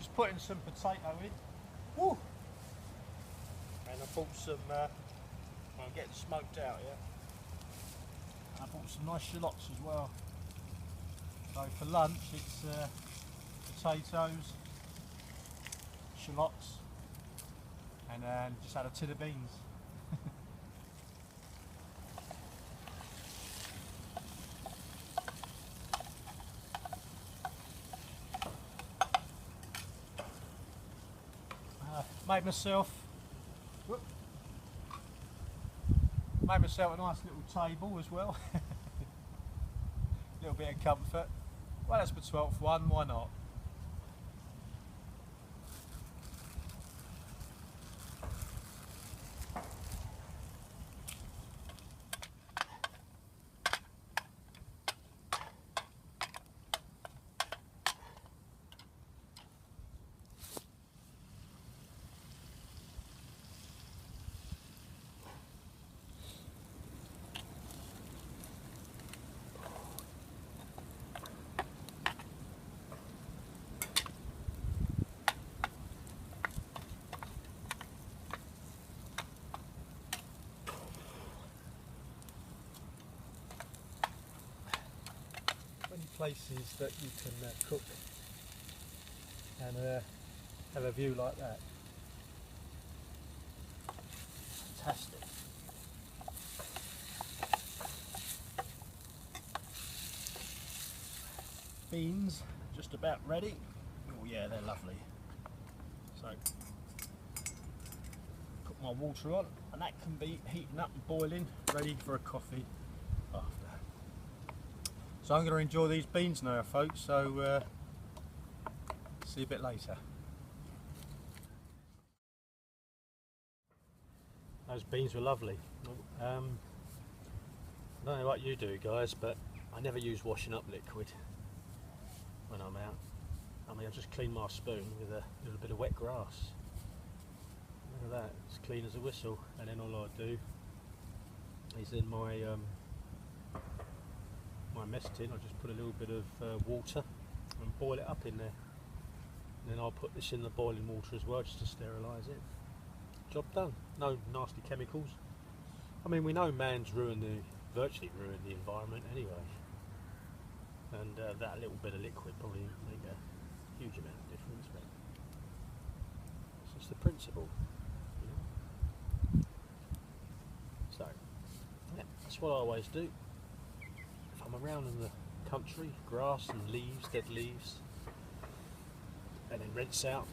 Just putting some potato in. Woo! And I bought some, I'm getting smoked out here. I bought some nice shallots as well. So for lunch it's potatoes, shallots, and just had a tin of beans. Made myself a nice little table as well. Little bit of comfort. Well, that's my 12th one, why not? Places that you can cook and have a view like that. Fantastic. Beans just about ready. Oh yeah, they're lovely. So put my water on and that can be heating up and boiling, ready for a coffee after. So I'm going to enjoy these beans now, folks, so see you a bit later. Those beans were lovely. I don't know what you do, guys, but I never use washing up liquid when I'm out. I mean, I just clean my spoon with a little bit of wet grass. Look at that, it's clean as a whistle. And then all I do is in my mess tin, I just put a little bit of water and boil it up in there. And then I'll put this in the boiling water as well, just to sterilise it. Job done. No nasty chemicals. I mean, we know man's virtually ruined the environment anyway. And that little bit of liquid probably make a huge amount of difference, but it's just the principle, you know? So, yeah, that's what I always do. If I'm around in the country, grass and leaves, dead leaves, and then rinse out.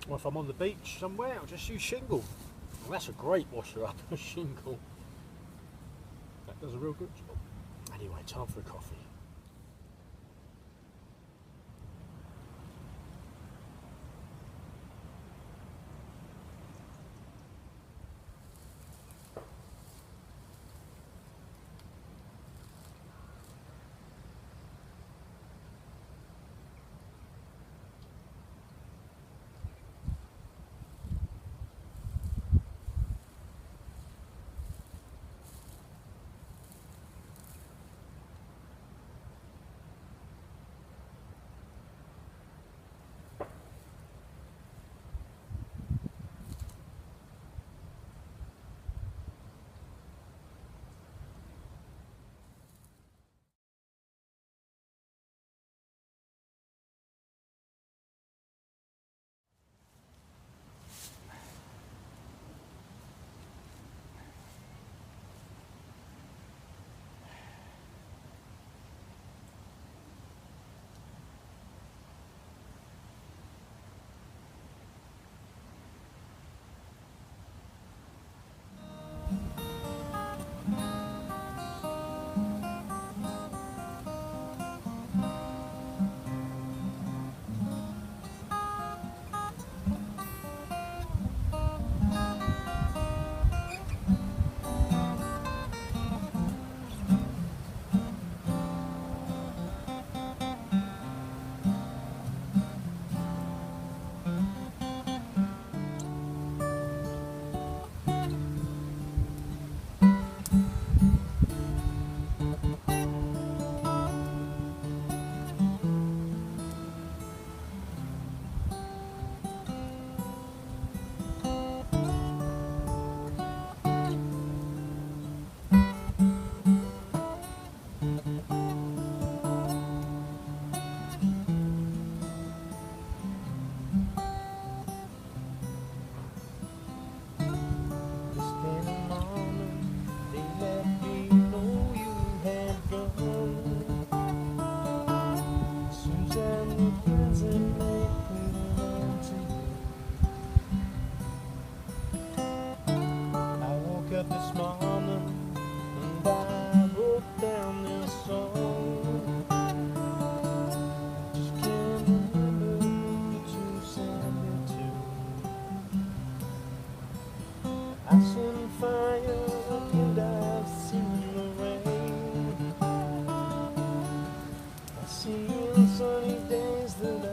Or if I'm on the beach somewhere, I'll just use shingle. Well, that's a great washer up, a shingle. That does a real good job. Anyway, time for a coffee. sunny days that I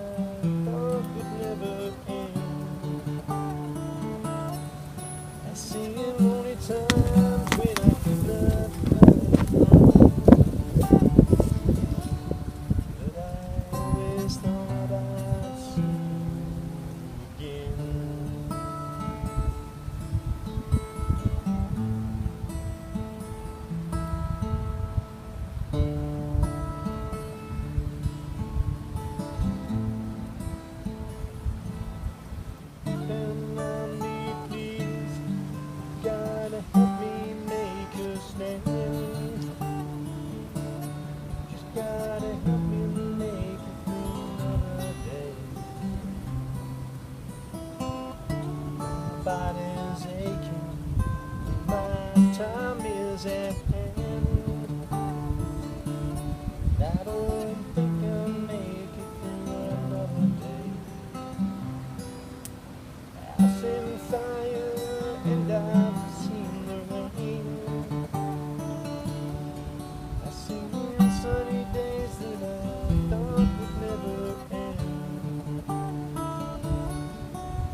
thought would never end. I see lonely times when I could not find, but I always thought I'd see you again. Help me make a stand. Just gotta help me make it through another day. My body's aching, my time is at hand. I don't think I'll make it through another day. I've seen fire and I've seen the rain. I've seen sunny days that I thought would never end.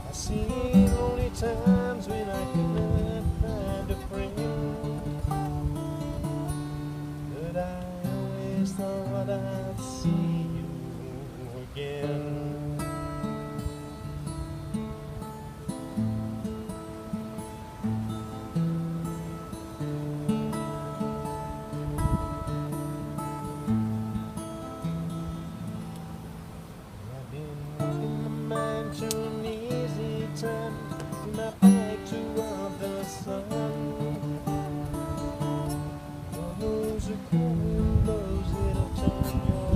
I've seen lonely times when I could not find a friend, but I always thought I'd see you again. To an easy time, my back toward the sun. Lord knows a cold wind blows, it'll turn your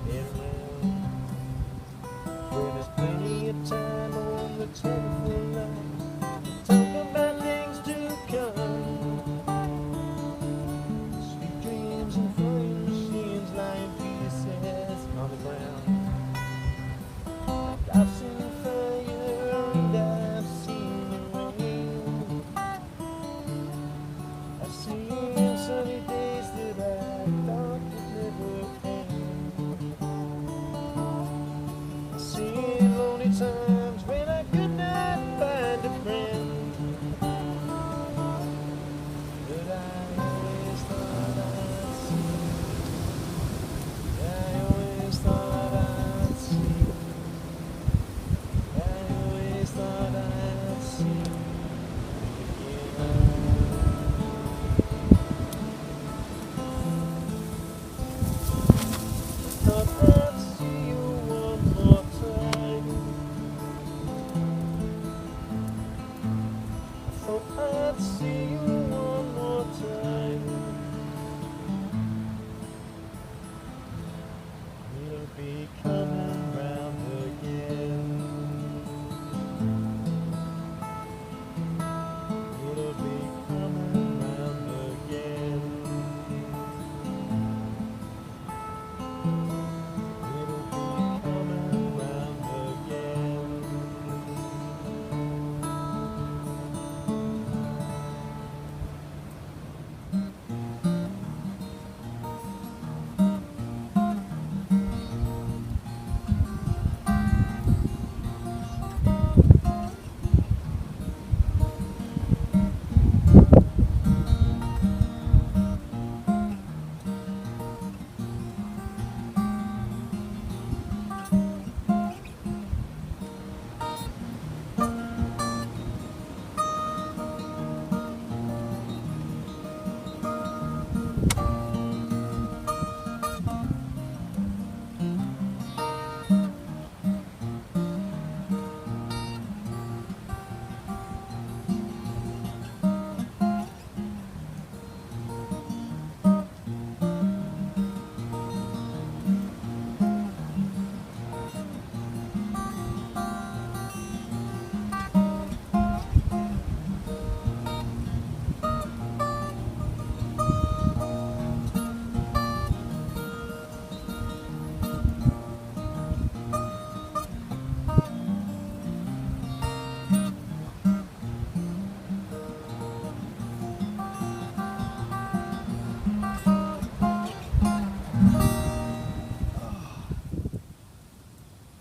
head around.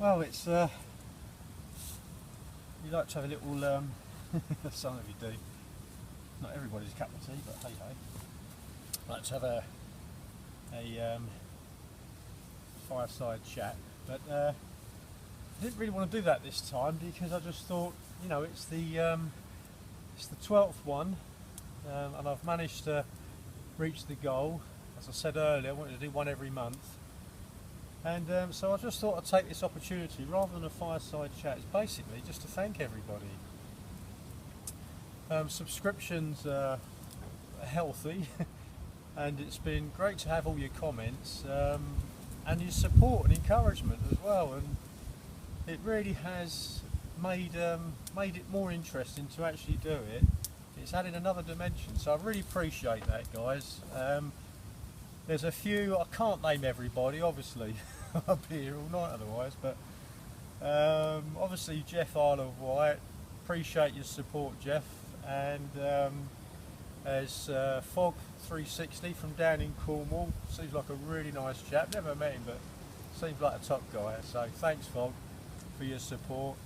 Well, it's you like to have a little some of you do, not everybody's cup of tea, but hey hey, like to have a fireside chat, but I didn't really want to do that this time because I just thought, you know, it's the 12th one, and I've managed to reach the goal. As I said earlier, I wanted to do one every month, and so I just thought I'd take this opportunity, rather than a fireside chat, it's basically just to thank everybody. Subscriptions are healthy and it's been great to have all your comments and your support and encouragement as well, and it really has made it more interesting to actually do it. It's added another dimension, so I really appreciate that, guys. There's a few, I can't name everybody obviously, I'll be here all night otherwise, but obviously Jeff Isle of Wight, appreciate your support, Jeff, and there's Fog 360 from down in Cornwall, seems like a really nice chap, never met him but seems like a top guy, so thanks Fog for your support.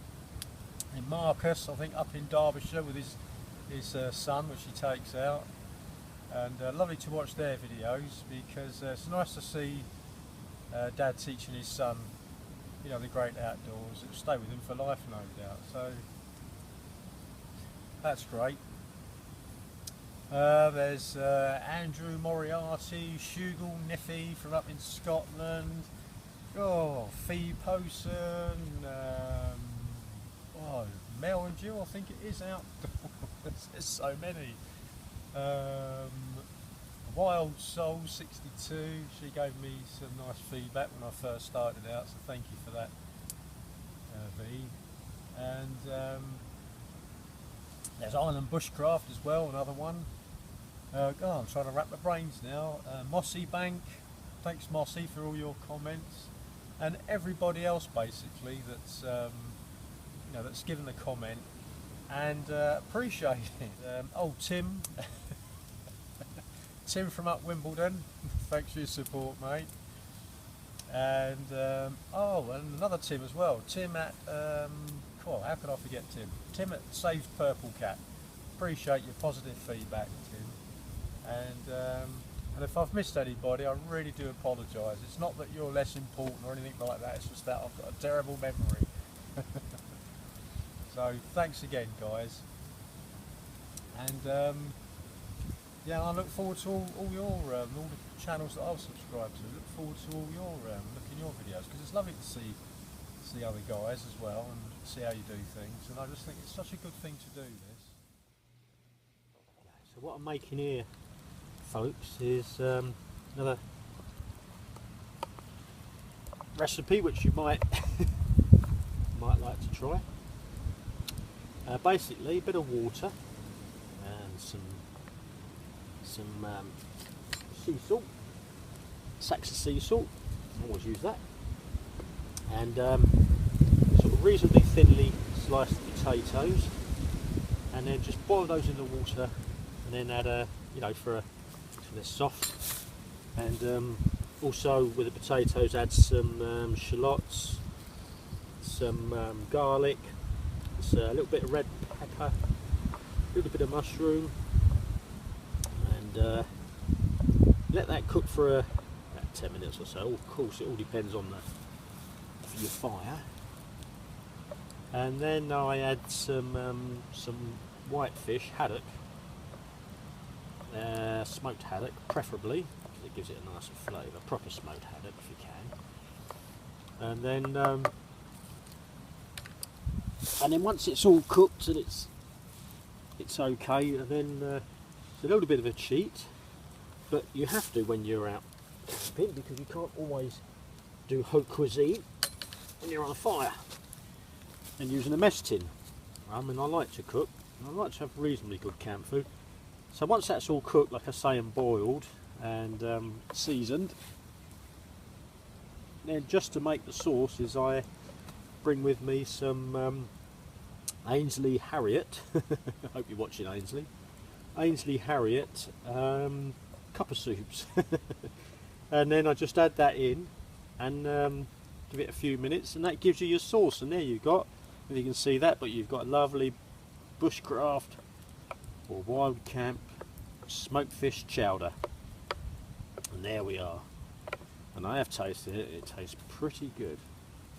And Marcus, I think up in Derbyshire with his son, which he takes out, and lovely to watch their videos, because it's nice to see Dad teaching his son, you know, the great outdoors. It'll stay with him for life, no doubt, so that's great. There's Andrew Moriarty, Shugel Niffy from up in Scotland, Fee Posen, Mel and Jill, I think it is out. There's so many. Wild Soul 62, she gave me some nice feedback when I first started out, so thank you for that, V. And there's Island Bushcraft as well, another one. I'm trying to wrap my brains now. Mossy Bank, thanks Mossy for all your comments, and everybody else basically that's you know, that's given the comment, and appreciate it. Tim, Tim from up Wimbledon, thanks for your support, mate. And and another Tim as well. Tim at how could I forget Tim? Tim at Saved Purple Cat. Appreciate your positive feedback, Tim. And if I've missed anybody, I really do apologise. It's not that you're less important or anything like that. It's just that I've got a terrible memory. So thanks again, guys. And yeah, I look forward to all your all the channels that I've subscribed to. Look forward to all your looking your videos, because it's lovely to see other guys as well and see how you do things. And I just think it's such a good thing to do this. So what I'm making here, folks, is another recipe which you might like to try. Basically, a bit of water and some sea salt, sacks of sea salt. I always use that, and sort of reasonably thinly sliced potatoes, and then just boil those in the water, and then add so they're soft, and also with the potatoes add some shallots, some garlic, a little bit of red pepper, a little bit of mushroom, and let that cook for about 10 minutes or so. Of course, it all depends on your fire. And then I add some whitefish haddock, smoked haddock, preferably, because it gives it a nicer flavour. Proper smoked haddock, if you can. And then once it's all cooked and it's okay, and then it's a little bit of a cheat, but you have to when you're out camping, because you can't always do haute cuisine when you're on a fire and using a mess tin. I mean, I like to cook, and I like to have reasonably good camp food. So once that's all cooked, like I say, and boiled and seasoned, then just to make the sauce is I bring with me some Ainsley Harriet. I hope you're watching Ainsley. Ainsley Harriet cup of soups. And then I just add that in, and give it a few minutes, and that gives you your sauce. And there you've got, if you can see that, but you've got a lovely Bushcraft or Wild Camp smoked fish chowder. And there we are. And I have tasted it. It tastes pretty good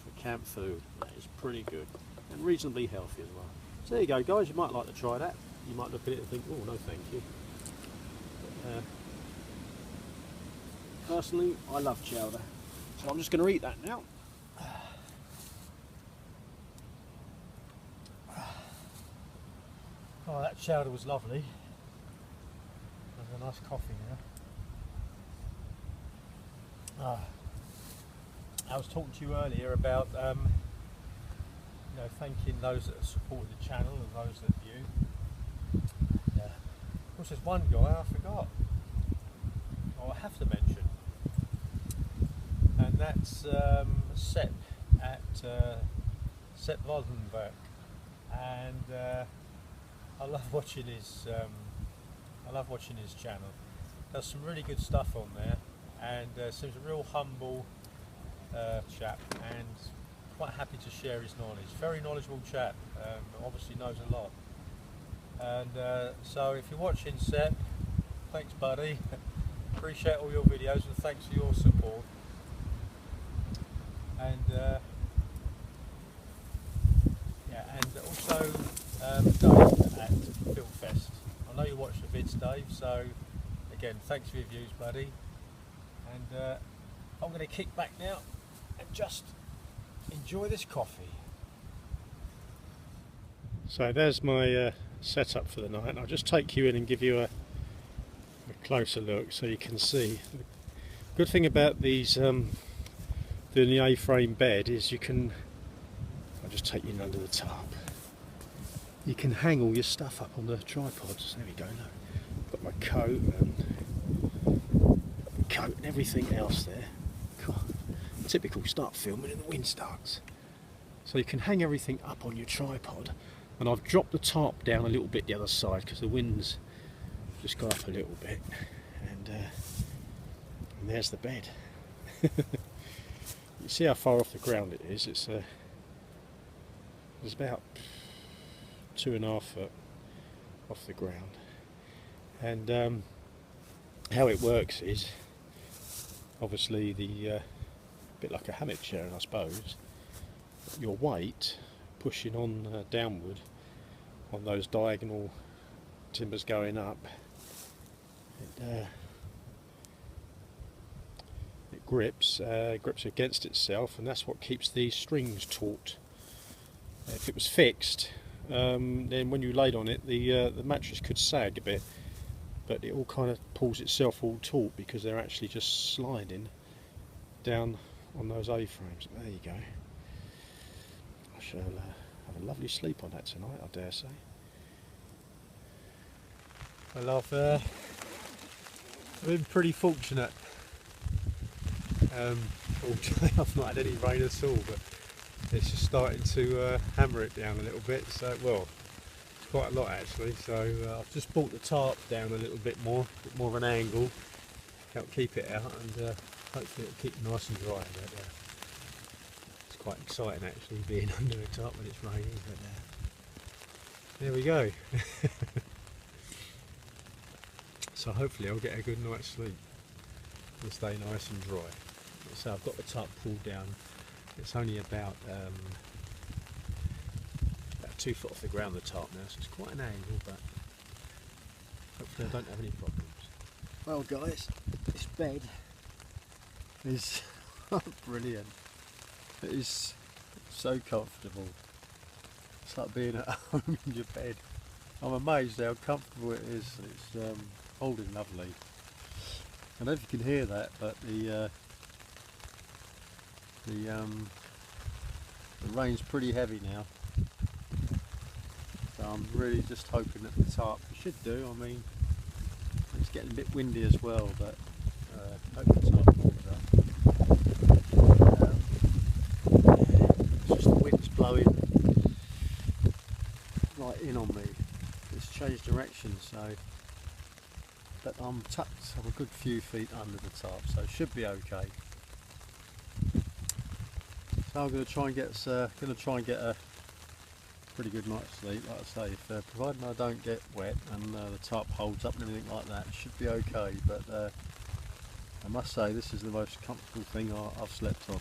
for camp food. That is pretty good and reasonably healthy as well. So there you go, guys. You might like to try that. You might look at it and think, oh no, thank you. But, personally, I love chowder, so I'm just going to eat that now. Oh, that chowder was lovely. There's a nice coffee now. I was talking to you earlier about thanking those that have supported the channel and those that view. Of course, there's one guy I forgot. I have to mention, and that's Sepp at Sepp Voldenberg, and I love watching his channel. Does some really good stuff on there, and seems a real humble chap, and quite happy to share his knowledge. Very knowledgeable chap, obviously knows a lot. And so if you're watching, Sepp, thanks buddy. Appreciate all your videos and thanks for your support. And and also Dave at Film Fest. I know you watch the vids, Dave, so again, thanks for your views, buddy. And I'm going to kick back now and just enjoy this coffee. So there's my setup for the night. I'll just take you in and give you a closer look so you can see. The good thing about these doing the A-frame bed is you can, I'll just take you in under the tarp. You can hang all your stuff up on the tripods. There we go, look. Got my coat and everything else there. God, typical, start filming and the wind starts. So you can hang everything up on your tripod, and I've dropped the tarp down a little bit the other side because the wind's just got up a little bit, and there's the bed. You see how far off the ground it is. It's about 2.5 foot off the ground, and how it works is obviously the bit like a hammock chair, I suppose. Your weight pushing on downward on those diagonal timbers going up, it grips against itself, and that's what keeps these strings taut. If it was fixed, then when you laid on it, the mattress could sag a bit, but it all kind of pulls itself all taut because they're actually just sliding down on those A-frames. There you go. I shall have a lovely sleep on that tonight, I dare say. Well, I've been pretty fortunate. Fortunately, I've not had any rain at all, but it's just starting to hammer it down a little bit. So, well, it's quite a lot actually. So I've just brought the tarp down a little bit more of an angle, help keep it out, and hopefully it'll keep nice and dry. But it's quite exciting actually being under a tarp when it's raining. But there we go. So hopefully I'll get a good night's sleep and stay nice and dry. So I've got the tarp pulled down. It's only about 2 foot off the ground, the tarp now, so it's quite an angle, but hopefully I don't have any problems. Well guys, this bed is brilliant. It is so comfortable. It's like being at home in your bed. I'm amazed how comfortable it is. It's holding lovely. I don't know if you can hear that, but the rain's pretty heavy now. So I'm really just hoping that the tarp should do. I mean, it's getting a bit windy as well, but I hope the tarp holds up. It's just the wind's blowing right in on me. It's changed direction, so. But I'm tucked a good few feet under the tarp, so it should be okay. So I'm going to try and get a pretty good night's sleep. Like I say, if providing I don't get wet and the tarp holds up and everything like that, it should be okay. But I must say, this is the most comfortable thing I've slept on.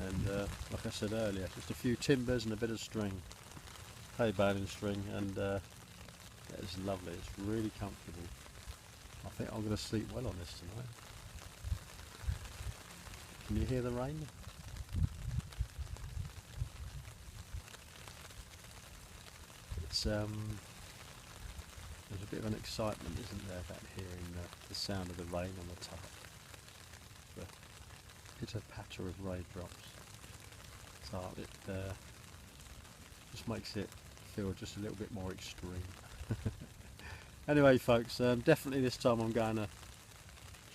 And like I said earlier, just a few timbers and a bit of string, hay baling string, and it's lovely. It's really comfortable. I think I'm going to sleep well on this tonight. Can you hear the rain? It's there's a bit of an excitement, isn't there, about hearing the sound of the rain on the top. It's a patter of raindrops. So it just makes it feel just a little bit more extreme. Anyway, folks, definitely this time I'm going to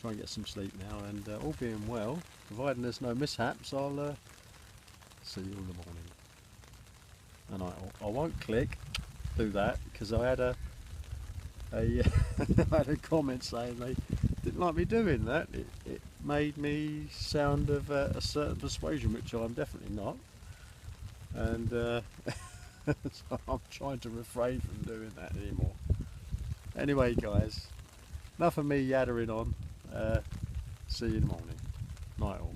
try and get some sleep now, and all being well, providing there's no mishaps, I'll see you in the morning. And I won't do that, because I had a I had a comment saying they didn't like me doing that. It made me sound of a certain persuasion, which I'm definitely not, and so I'm trying to refrain from doing that anymore. Anyway, guys, enough of me yaddering on. See you in the morning. Night all.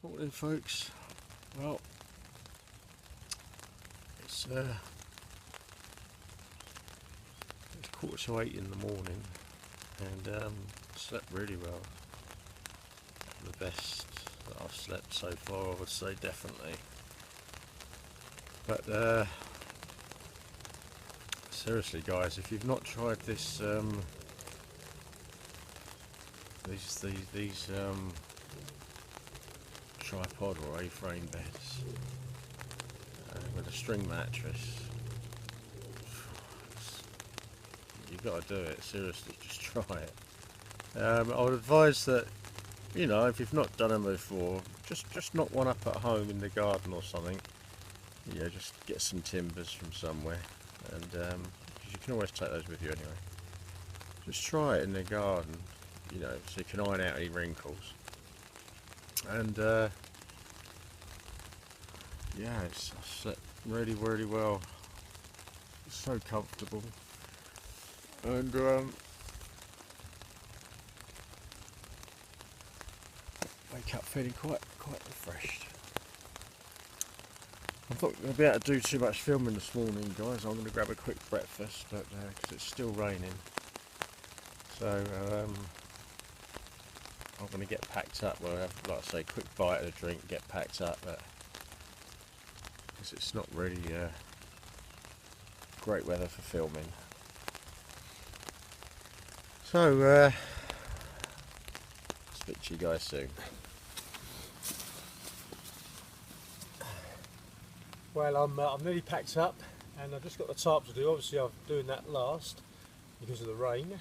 Morning, folks. Well, it's 7:45 in the morning, and slept really well. The best that I've slept so far, I would say, definitely. But seriously, guys, if you've not tried this, these tripod or A-frame beds with a string mattress, you've got to do it. Seriously, just try it. I would advise that, you know, if you've not done them before, just knock one up at home in the garden or something. Yeah, just get some timbers from somewhere, and 'cause you can always take those with you anyway. Just try it in the garden, you know, so you can iron out any wrinkles. And yeah, I slept really, really well. It's so comfortable, and wake up feeling quite refreshed. I thought I'd be able to do too much filming this morning, guys. I'm going to grab a quick breakfast, but because it's still raining, so I'm going to get packed up. Well, have, like I say, quick bite of a drink, get packed up, but because it's not really great weather for filming. So, speak to you guys soon. Well, I'm nearly packed up, and I've just got the tarp to do. Obviously, I'm doing that last because of the rain,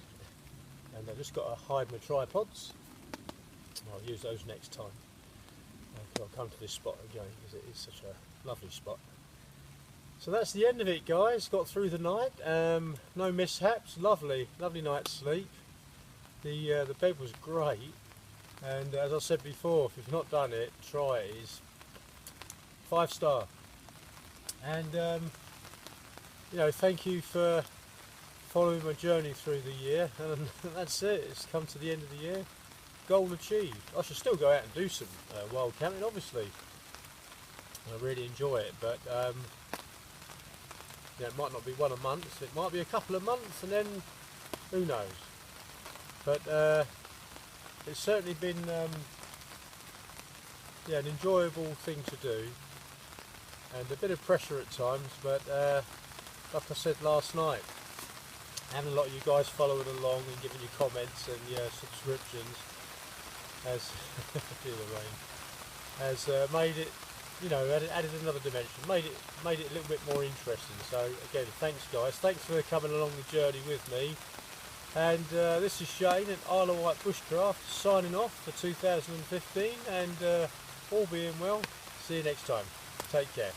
and I've just got to hide my tripods. I'll use those next time. I'll come to this spot again because it is such a lovely spot. So that's the end of it, guys. Got through the night. No mishaps. Lovely night's sleep. The bed was great, and as I said before, if you've not done it, try it. It's 5-star. And you know, thank you for following my journey through the year, and that's it. It's come to the end of the year. Goal achieved. I should still go out and do some wild camping, obviously. I really enjoy it, but you know, it might not be one a month. It might be a couple of months, and then who knows. But it's certainly been yeah, an enjoyable thing to do, and a bit of pressure at times. But like I said last night, having a lot of you guys following along and giving you comments and your subscriptions has feel the rain has made it, you know, added another dimension, made it a little bit more interesting. So again, thanks guys, thanks for coming along the journey with me, And this is Shane at Isle of Wight Bushcraft signing off for 2015, and all being well, see you next time. Take care.